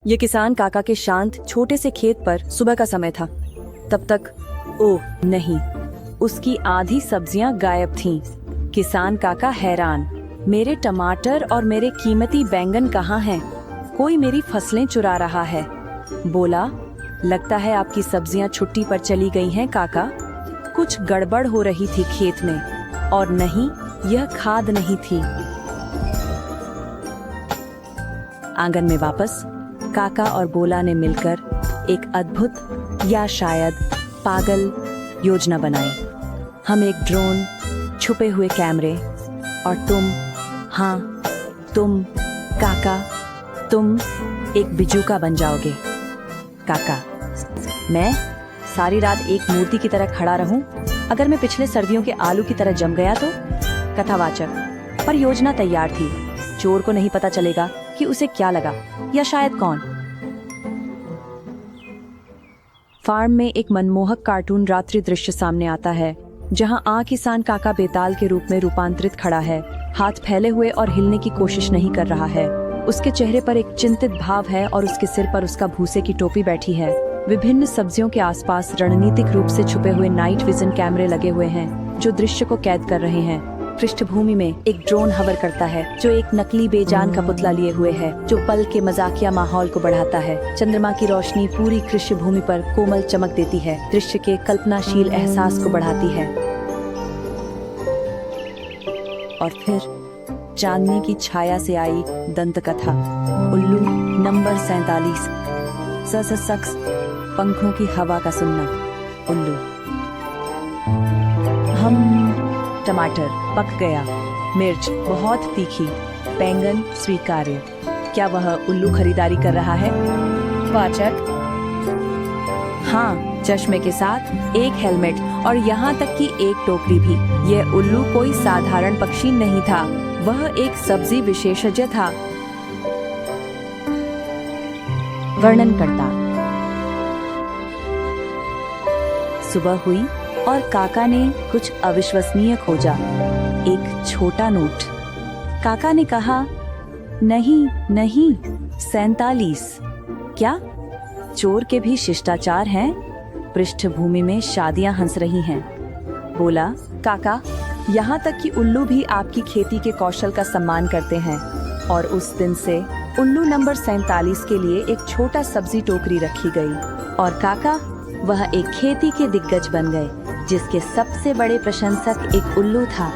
ये किसान काका के शांत छोटे से खेत पर सुबह का समय था। तब तक ओह नहीं, उसकी आधी सब्जियां गायब थीं। किसान काका हैरान, मेरे टमाटर और मेरे कीमती बैंगन कहाँ हैं? कोई मेरी फसलें चुरा रहा है। बोला, लगता है आपकी सब्जियां छुट्टी पर चली गई हैं काका। कुछ गड़बड़ हो रही थी खेत में, और नहीं, यह खाद नहीं थी। आंगन में वापस काका और बोला ने मिलकर एक अद्भुत या शायद पागल योजना बनाई। हम एक ड्रोन, छुपे हुए कैमरे, और तुम काका, तुम एक बिजूका बन जाओगे। काका, मैं सारी रात एक मूर्ति की तरह खड़ा रहूं? अगर मैं पिछले सर्दियों के आलू की तरह जम गया तो? कथावाचक, पर योजना तैयार थी। चोर को नहीं पता चलेगा कि उसे क्या लगा, या शायद कौन। फार्म में एक मनमोहक कार्टून रात्रि दृश्य सामने आता है, जहां किसान काका बेताल के रूप में रूपांतरित खड़ा है, हाथ फैले हुए और हिलने की कोशिश नहीं कर रहा है। उसके चेहरे पर एक चिंतित भाव है और उसके सिर पर उसका भूसे की टोपी बैठी है। विभिन्न सब्जियों के आसपास रणनीतिक रूप से छुपे हुए नाइट विजन कैमरे लगे हुए हैं, जो दृश्य को कैद कर रहे हैं। पृष्ठभूमि में एक ड्रोन हवर करता है, जो एक नकली बेजान का पुतला लिए हुए है, जो पल के मजाकिया माहौल को बढ़ाता है। चंद्रमा की रोशनी पूरी कृषि भूमि पर कोमल चमक देती है, दृश्य के कल्पनाशील एहसास को बढ़ाती है। और फिर चांदनी की छाया से आई दंत कथा। उल्लू नंबर 47। सक्स, पंखों की हवा का सुनना। उल्लू, टमाटर पक गया, मिर्च बहुत तीखी, बैंगन स्वीकार्य। क्या वह उल्लू खरीदारी कर रहा है? वाचक, हाँ, चश्मे के साथ एक हेलमेट और यहाँ तक कि एक टोकरी भी। यह उल्लू कोई साधारण पक्षी नहीं था, वह एक सब्जी विशेषज्ञ था। वर्णन करता। सुबह हुई और काका ने कुछ अविश्वसनीय खोजा, एक छोटा नोट। काका ने कहा, नहीं, 47। क्या? चोर के भी शिष्टाचार हैं? पृष्ठभूमि में शादियां हंस रही हैं। बोला, काका, यहाँ तक कि उल्लू भी आपकी खेती के कौशल का सम्मान करते हैं। और उस दिन से उल्लू नंबर 47 के लिए एक छोटा सब्जी टोकरी रखी गई। और काका, वह एक खेती के दिग्गज बन गए, जिसके सबसे बड़े प्रशंसक एक उल्लू था।